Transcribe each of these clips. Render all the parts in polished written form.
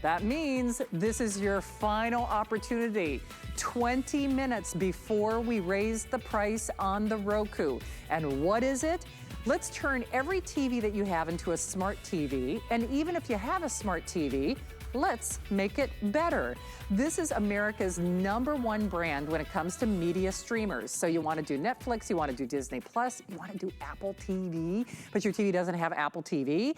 That means this is your final opportunity. 20 minutes before we raise the price on the Roku. And what is it? Let's turn every TV that you have into a smart TV. And even if you have a smart TV, let's make it better. This is America's #1 brand when it comes to media streamers. So you want to do Netflix, you want to do Disney Plus, you want to do Apple TV, but your TV doesn't have Apple TV.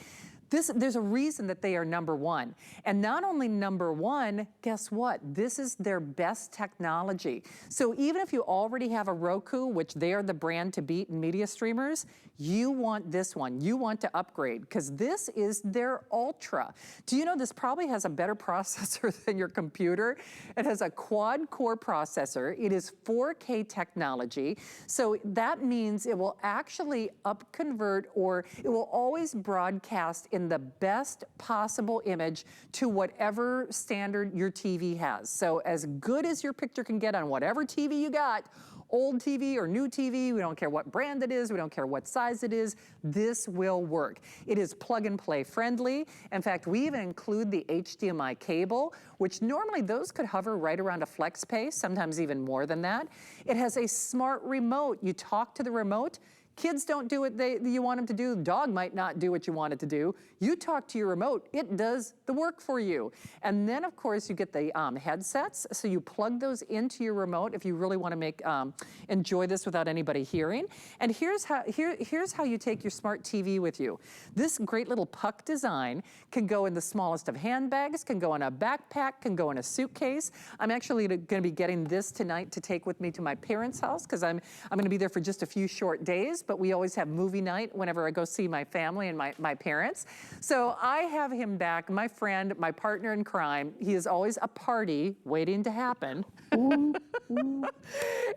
There's a reason that they are #1. And not only #1, guess what? This is their best technology. So even if you already have a Roku, which they are the brand to beat in media streamers, you want this one. You want to upgrade because this is their Ultra. Do you know this probably has a better processor than your computer? It has a quad-core processor. It is 4K technology. So that means it will actually upconvert, or it will always broadcast in the best possible image to whatever standard your TV has. So as good as your picture can get on whatever TV you got, old TV or new TV, we don't care what brand it is, we don't care what size it is, this will work. It is plug and play friendly. In fact, we even include the HDMI cable, which normally those could hover right around a flex pay, sometimes even more than that. It has a smart remote. You talk to the remote. Kids don't do what you want them to do. The dog might not do what you want it to do. You talk to your remote, it does the work for you. And then of course you get the headsets. So you plug those into your remote if you really want to enjoy this without anybody hearing. And here's how you take your smart TV with you. This great little puck design can go in the smallest of handbags, can go in a backpack, can go in a suitcase. I'm actually going to be getting this tonight to take with me to my parents' house because I'm going to be there for just a few short days. But we always have movie night whenever I go see my family and my parents. So I have him back, my friend, my partner in crime. He is always a party waiting to happen. Ooh, ooh.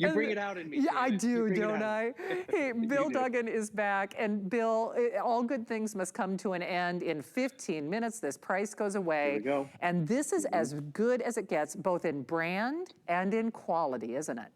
You bring it out in me. Yeah, I do, don't I? Hey, Bill Duggan is back. And Bill, all good things must come to an end in 15 minutes. This price goes away. Here we go. And this is as good as it gets, both in brand and in quality, isn't it?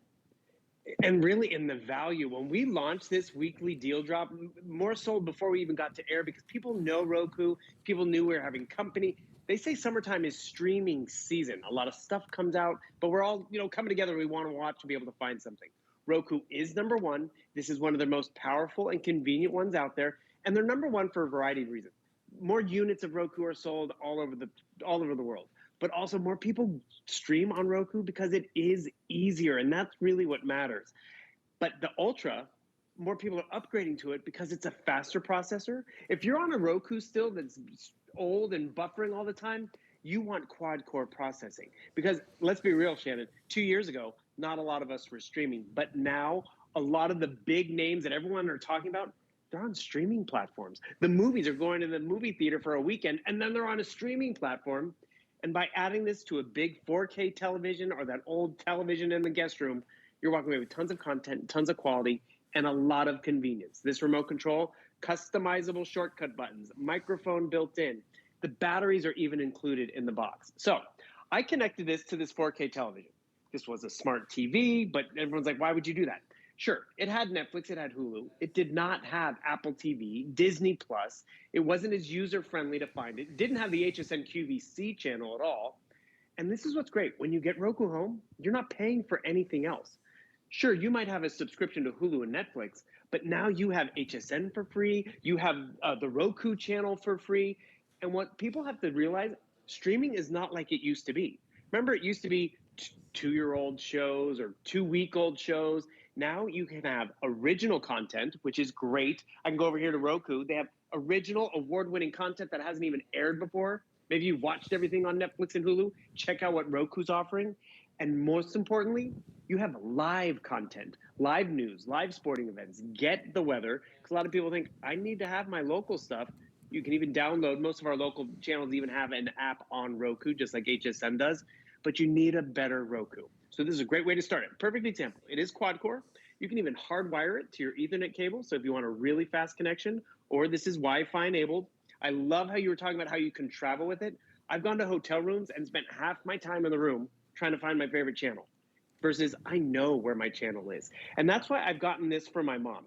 And really in the value. When we launched this weekly deal drop, more so before we even got to air, because people know Roku, people knew we were having company. They say summertime is streaming season. A lot of stuff comes out, but we're all coming together. We want to watch to be able to find something. Roku is #1. This is one of the most powerful and convenient ones out there. And they're #1 for a variety of reasons. More units of Roku are sold all over the world. But also more people stream on Roku because it is easier, and that's really what matters. But the Ultra, more people are upgrading to it because it's a faster processor. If you're on a Roku still that's old and buffering all the time, you want quad-core processing. Because let's be real, Shannon, 2 years ago, not a lot of us were streaming. But now, a lot of the big names that everyone are talking about, they're on streaming platforms. The movies are going to the movie theater for a weekend, and then they're on a streaming platform. And by adding this to a big 4K television or that old television in the guest room, you're walking away with tons of content, tons of quality, and a lot of convenience. This remote control, customizable shortcut buttons, microphone built in. The batteries are even included in the box. So I connected this to this 4K television. This was a smart TV, but everyone's like, why would you do that? Sure, it had Netflix, it had Hulu. It did not have Apple TV, Disney Plus. It wasn't as user-friendly to find. It didn't have the HSN QVC channel at all. And this is what's great. When you get Roku home, you're not paying for anything else. Sure, you might have a subscription to Hulu and Netflix, but now you have HSN for free. You have the Roku channel for free. And what people have to realize, streaming is not like it used to be. Remember, it used to be two-year-old shows or 2-week-old shows. Now you can have original content, which is great. I can go over here to Roku. They have original award-winning content that hasn't even aired before. Maybe you've watched everything on Netflix and Hulu. Check out what Roku's offering. And most importantly, you have live content, live news, live sporting events. Get the weather. Because a lot of people think, I need to have my local stuff. You can even download. Most of our local channels even have an app on Roku, just like HSN does. But you need a better Roku. So this is a great way to start it. Perfect example. It is quad-core. You can even hardwire it to your Ethernet cable. So if you want a really fast connection, or this is Wi-Fi enabled. I love how you were talking about how you can travel with it. I've gone to hotel rooms and spent half my time in the room trying to find my favorite channel versus I know where my channel is. And that's why I've gotten this for my mom.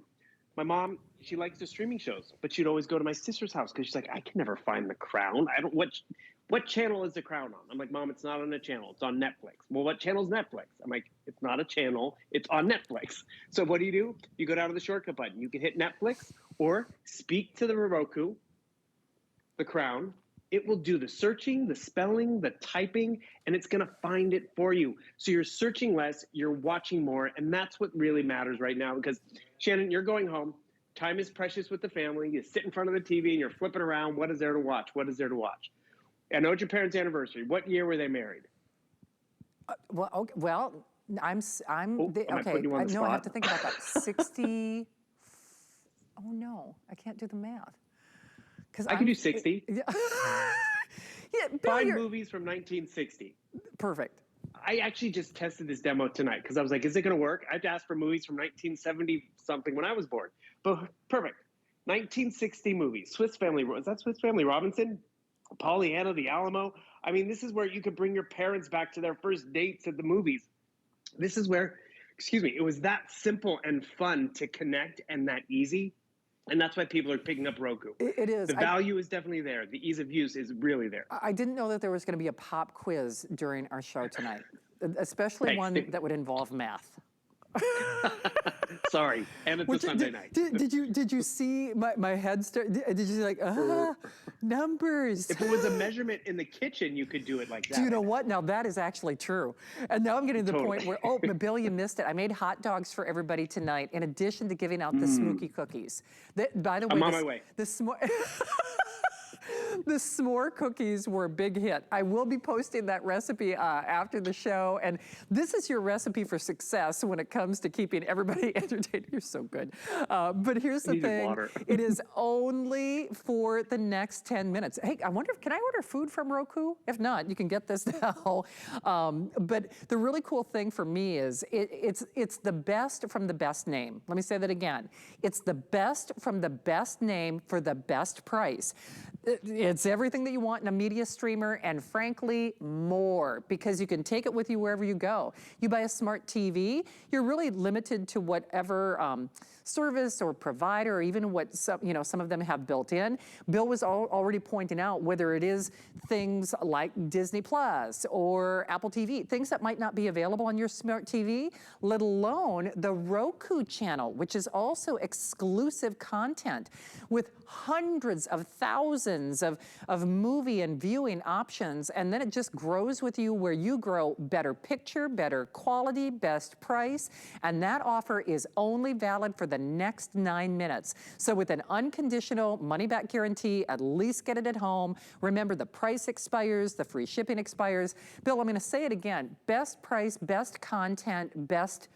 My mom, she likes the streaming shows, but she'd always go to my sister's house because she's like, I can never find The Crown. what channel is The Crown on? I'm like, Mom, it's not on a channel. It's on Netflix. Well, what channel is Netflix? I'm like, it's not a channel. It's on Netflix. So what do? You go down to the shortcut button. You can hit Netflix or speak to the Roku, The Crown. It will do the searching, the spelling, the typing, and it's going to find it for you. So you're searching less, you're watching more, and that's what really matters right now. Because, Shannon, you're going home. Time is precious with the family. You sit in front of the TV and you're flipping around. What is there to watch? What is there to watch? I know it's your parents' anniversary. What year were they married? Well, okay, well, I'm am I okay. putting you on the No, spot? I have to think about that. 60. Oh no, I can't do the math. I can do 60. Yeah, Bill, Find movies from 1960. Perfect. I actually just tested this demo tonight because I was like, is it going to work? I have to ask for movies from 1970 something when I was born. But perfect. 1960 movies. Swiss Family. Was that Swiss Family Robinson? Pollyanna, The Alamo. I mean, this is where you could bring your parents back to their first dates at the movies. This is where, it was that simple and fun to connect and that easy. And that's why people are picking up Roku. It is. The value is definitely there. The ease of use is really there. I didn't know that there was going to be a pop quiz during our show tonight, especially one that would involve math. Sorry, and it's a Sunday night. Did you see my head start? Did you see like numbers? If it was a measurement in the kitchen, you could do it like that. Do you know what? Now that is actually true. And now I'm getting to the point where, oh, Bill, you missed it. I made hot dogs for everybody tonight, in addition to giving out the Smokey cookies. By the way, I'm on my way. The s'more cookies were a big hit. I will be posting that recipe after the show. And this is your recipe for success when it comes to keeping everybody entertained. You're so good. But here's the thing. It is only for the next 10 minutes. Hey, I wonder, can I order food from Roku? If not, you can get this now. But the really cool thing for me is it's the best from the best name. Let me say that again. It's the best from the best name for the best price. It's everything that you want in a media streamer, and frankly, more, because you can take it with you wherever you go. You buy a smart TV, you're really limited to whatever service or provider, or even what some of them have built in. Bill was already pointing out whether it is things like Disney Plus or Apple TV, things that might not be available on your smart TV, let alone the Roku channel, which is also exclusive content with hundreds of thousands of movie and viewing options. And then it just grows with you where you grow. Better picture, better quality, best price. And that offer is only valid for the next 9 minutes. So with an unconditional money-back guarantee, at least get it at home. Remember, the price expires, the free shipping expires. Bill, I'm going to say it again. Best price, best content, best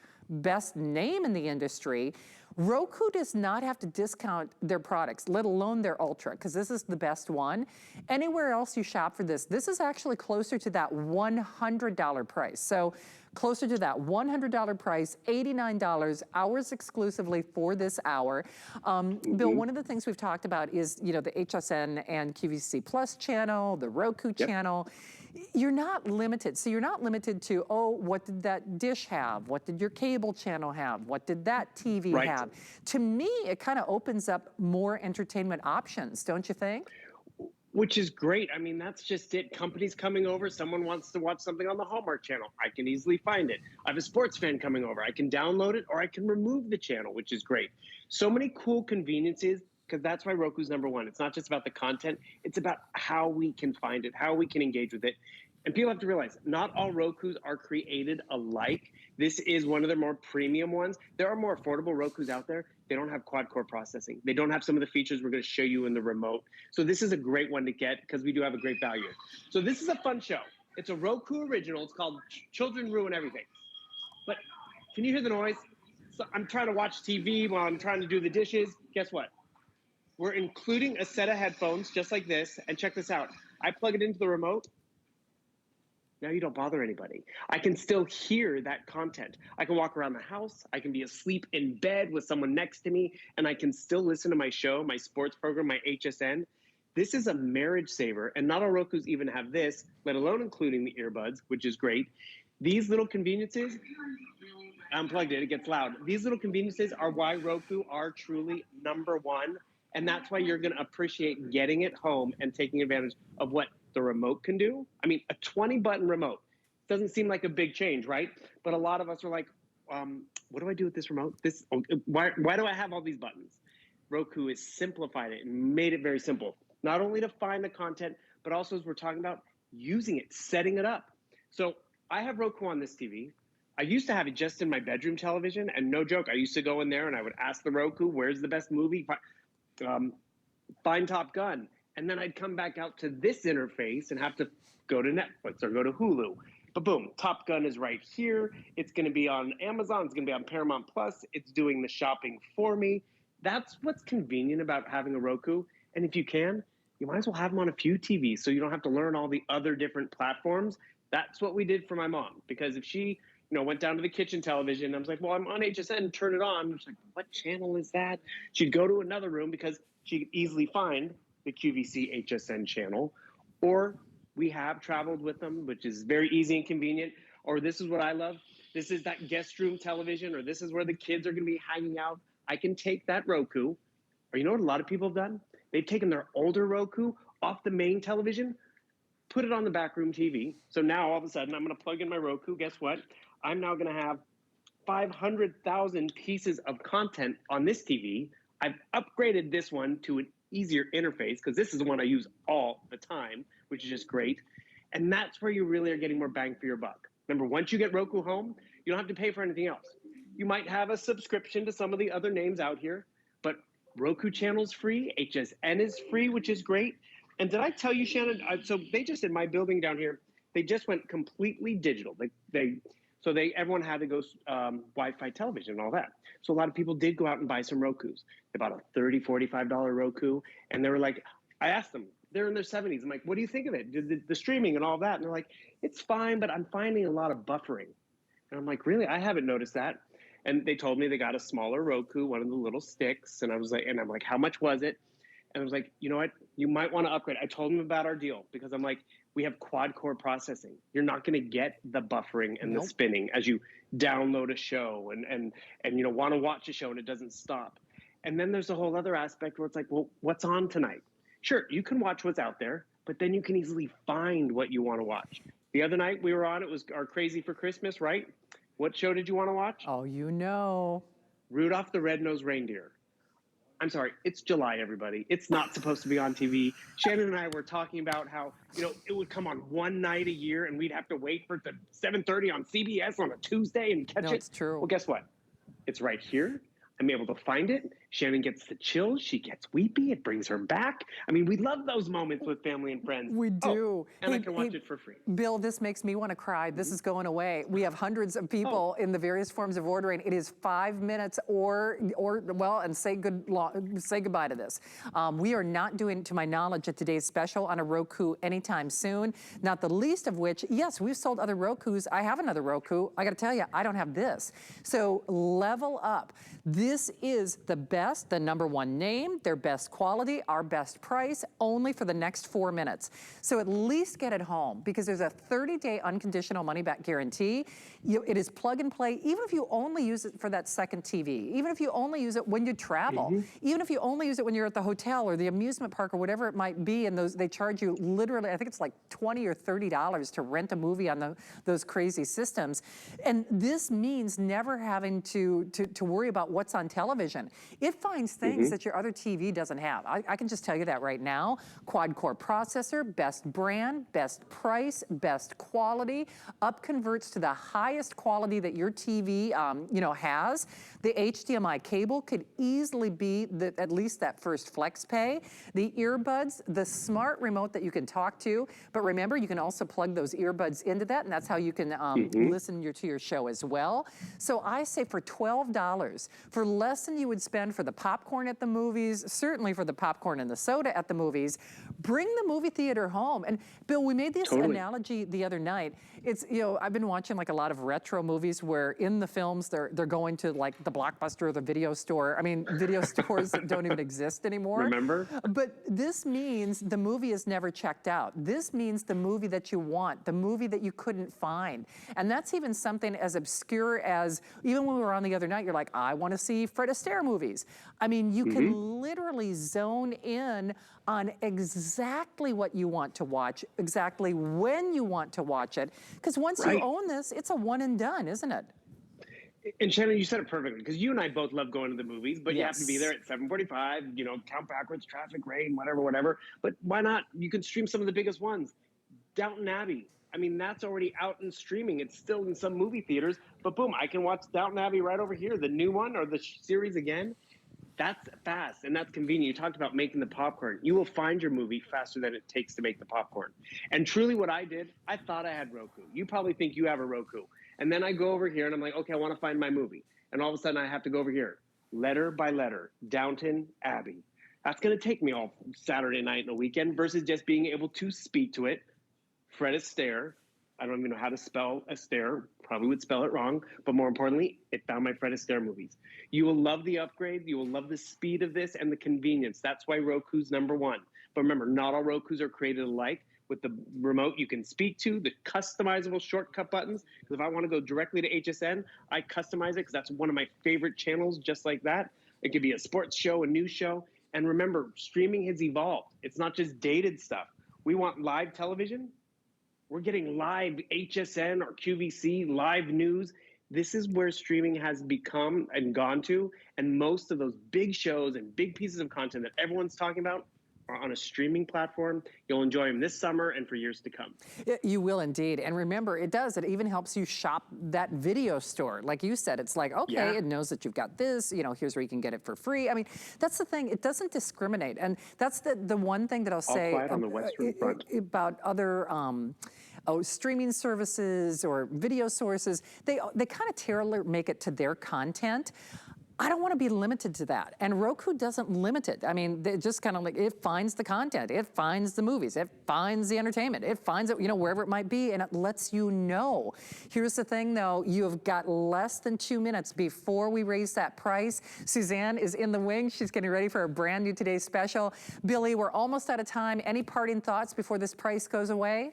name in the industry. Roku does not have to discount their products, let alone their Ultra, because this is the best one. Anywhere else you shop for this is actually closer to that $100 price. So closer to that $100 price, $89, ours exclusively for this hour. Bill, one of the things we've talked about is, the HSN and QVC Plus channel, the Roku channel. You're not limited. So you're not limited to, what did that dish have? What did your cable channel have? What did that TV have? To me, it kind of opens up more entertainment options, don't you think? Which is great. I mean, that's just it. Companies coming over, someone wants to watch something on the Hallmark channel. I can easily find it. I have a sports fan coming over. I can download it, or I can remove the channel, which is great. So many cool conveniences, because that's why Roku's #1. It's not just about the content. It's about how we can find it, how we can engage with it. And people have to realize, not all Rokus are created alike. This is one of the more premium ones. There are more affordable Rokus out there. They don't have quad-core processing. They don't have some of the features we're going to show you in the remote. So this is a great one to get because we do have a great value. So this is a fun show. It's a Roku original. It's called Children Ruin Everything. But can you hear the noise? So I'm trying to watch TV while I'm trying to do the dishes. Guess what? We're including a set of headphones just like this. And check this out. I plug it into the remote. Now you don't bother anybody. I can still hear that content. I can walk around the house. I can be asleep in bed with someone next to me, and I can still listen to my show, my sports program, my HSN. This is a marriage saver, and not all Rokus even have this, let alone including the earbuds, which is great. These little conveniences, I unplugged it, it gets loud. These little conveniences are why Roku are truly #1, and that's why you're gonna appreciate getting it home and taking advantage of what the remote can do. I mean, a 20-button remote doesn't seem like a big change, right? But a lot of us are like, what do I do with this remote? Why do I have all these buttons? Roku has simplified it and made it very simple, not only to find the content, but also, as we're talking about, using it, setting it up. So I have Roku on this TV. I used to have it just in my bedroom television, and no joke, I used to go in there and I would ask the Roku, where's the best movie? Find Top Gun. And then I'd come back out to this interface and have to go to Netflix or go to Hulu. But boom, Top Gun is right here. It's going to be on Amazon. It's going to be on Paramount Plus. It's doing the shopping for me. That's what's convenient about having a Roku. And if you can, you might as well have them on a few TVs so you don't have to learn all the other different platforms. That's what we did for my mom, because if she went down to the kitchen television, I was like, well, I'm on HSN, turn it on. She's like, what channel is that? She'd go to another room because she could easily find the QVC HSN channel. Or we have traveled with them, which is very easy and convenient. Or this is what I love. This is that guest room television, or this is where the kids are going to be hanging out. I can take that Roku, or you know what a lot of people have done? They've taken their older Roku off the main television, put it on the backroom TV. So now all of a sudden I'm going to plug in my Roku. Guess what? I'm now going to have 500,000 pieces of content on this TV. I've upgraded this one to an easier interface because this is the one I use all the time, which is just great. And that's where you really are getting more bang for your buck. Remember, once you get Roku home, you don't have to pay for anything else. You might have a subscription to some of the other names out here, but Roku channel's free, HSN is free, which is great. And did I tell you, Shannon, so they just, in my building down here, they just went completely digital. Everyone had to go Wi-Fi television and all that. So a lot of people did go out and buy some Rokus. They bought a $30, $45 Roku, and they were like, I asked them, they're in their 70s. I'm like, what do you think of it? The streaming and all that. And they're like, it's fine, but I'm finding a lot of buffering. And I'm like, really? I haven't noticed that. And they told me they got a smaller Roku, one of the little sticks. And I'm like, how much was it? And I was like, you know what? You might want to upgrade. I told them about our deal because I'm like, we have quad core processing. You're not going to get the buffering and the spinning as you download a show and want to watch a show and it doesn't stop. And then there's a whole other aspect where it's like, well, what's on tonight? Sure, you can watch what's out there, but then you can easily find what you want to watch. The other night we were on, it was our Crazy for Christmas, right? What show did you want to watch? Oh, you know. Rudolph the Red-Nosed Reindeer. I'm sorry, it's July, everybody. It's not supposed to be on TV. Shannon and I were talking about how, it would come on one night a year and we'd have to wait for it to 7:30 on CBS on a Tuesday and catch it. It's true. Well, guess what? It's right here. I'm able to find it. Shannon gets the chills. She gets weepy. It brings her back. I mean, we love those moments with family and friends. We do. And I can watch it for free. Bill, this makes me want to cry. This is going away. We have hundreds of people in the various forms of ordering. It is 5 minutes and say goodbye to this. We are not doing, to my knowledge, a today's special on a Roku anytime soon. Not the least of which, yes, we've sold other Rokus. I have another Roku. I got to tell you, I don't have this. So level up. This is the best, the #1 name, their best quality, our best price, only for the next 4 minutes. So at least get it home because there's a 30-day unconditional money-back guarantee. It is plug and play, even if you only use it for that second TV, even if you only use it when you travel, even if you only use it when you're at the hotel or the amusement park or whatever it might be, and they charge you literally, I think it's like $20 or $30 to rent a movie on those crazy systems. And this means never having to worry about what's on television. It finds things that your other TV doesn't have. I can just tell you that right now. Quad core processor, best brand, best price, best quality, up converts to the highest quality that your TV has. The HDMI cable could easily be at least that first flex pay. The earbuds, the smart remote that you can talk to, but remember you can also plug those earbuds into that, and that's how you can listen to your show as well. So I say for $12, for less than you would spend for the popcorn at the movies, certainly for the popcorn and the soda at the movies, bring the movie theater home. And Bill, we made this analogy the other night. It's, I've been watching like a lot of retro movies where in the films they're going to like the Blockbuster or the video store. I mean, video stores that don't even exist anymore. Remember? But this means the movie is never checked out. This means the movie that you want, the movie that you couldn't find. And that's even something as obscure as, even when we were on the other night, you're like, I want to see Fred Astaire movies. I mean, you can literally zone in on exactly what you want to watch, exactly when you want to watch it. Because once you own this, it's a one and done, isn't it? And Shannon, you said it perfectly, because you and I both love going to the movies, but you have to be there at 7:45, you know, count backwards, traffic, rain, whatever. But why not? You can stream some of the biggest ones. Downton Abbey. I mean, that's already out and streaming. It's still in some movie theaters, but boom, I can watch Downton Abbey right over here, the new one or the series again. That's fast and that's convenient. You talked about making the popcorn. You will find your movie faster than it takes to make the popcorn. And truly what I did, I thought I had Roku. You probably think you have a Roku. And then I go over here and I'm like, okay, I want to find my movie. And all of a sudden I have to go over here, letter by letter, Downton Abbey. That's going to take me all Saturday night and a weekend versus just being able to speak to it. Fred Astaire. I don't even know how to spell Astaire. Probably would spell it wrong. But more importantly, it found my Fred Astaire movies. You will love the upgrade. You will love the speed of this and the convenience. That's why Roku's #1. But remember, not all Rokus are created alike. With the remote you can speak to, the customizable shortcut buttons. Because if I want to go directly to HSN, I customize it because that's one of my favorite channels just like that. It could be a sports show, a news show. And remember, streaming has evolved. It's not just dated stuff. We want live television. We're getting live HSN or QVC, live news. This is where streaming has become and gone to. And most of those big shows and big pieces of content that everyone's talking about are on a streaming platform. You'll enjoy them this summer and for years to come. You will indeed. And remember, it even helps you shop that video store. Like you said, it's like, okay, it knows that you've got this, you know, here's where you can get it for free. I mean, that's the thing, it doesn't discriminate. And that's the one thing that I'll say quiet on the Western Front. About other streaming services or video sources. They kind of tailor make it to their content. I don't want to be limited to that. And Roku doesn't limit it. I mean, they just kind of like, it finds the content, it finds the movies, it finds the entertainment, it finds it, you know, wherever it might be, and it lets you know. Here's the thing though, you have got less than 2 minutes before we raise that price. Suzanne is in the wings. She's getting ready for a brand new Today's Special. Billy, we're almost out of time. Any parting thoughts before this price goes away?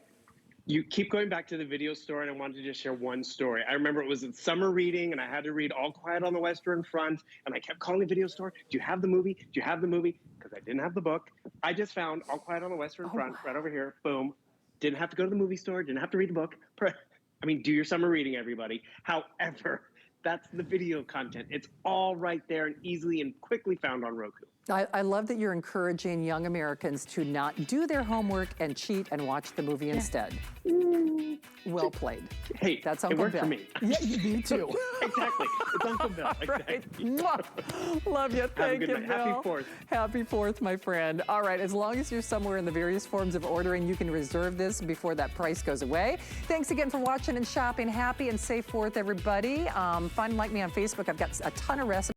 You keep going back to the video store, and I wanted to just share one story. I remember it was a summer reading, and I had to read All Quiet on the Western Front, and I kept calling the video store, do you have the movie? Do you have the movie? Because I didn't have the book. I just found All Quiet on the Western Front right over here. Boom. Didn't have to go to the movie store. Didn't have to read the book. I mean, do your summer reading, everybody. However, that's the video content. It's all right there and easily and quickly found on Roku. I love that you're encouraging young Americans to not do their homework and cheat and watch the movie instead. Well played. Hey, that's Uncle it worked Bill. for me. Yeah, me too. Exactly. It's Uncle Bill. Right. Exactly. Love you. Thank you, Bill. Happy 4th. Happy 4th, my friend. All right, as long as you're somewhere in the various forms of ordering, you can reserve this before that price goes away. Thanks again for watching and shopping. Happy and safe 4th, everybody. Find and like me on Facebook. I've got a ton of recipes.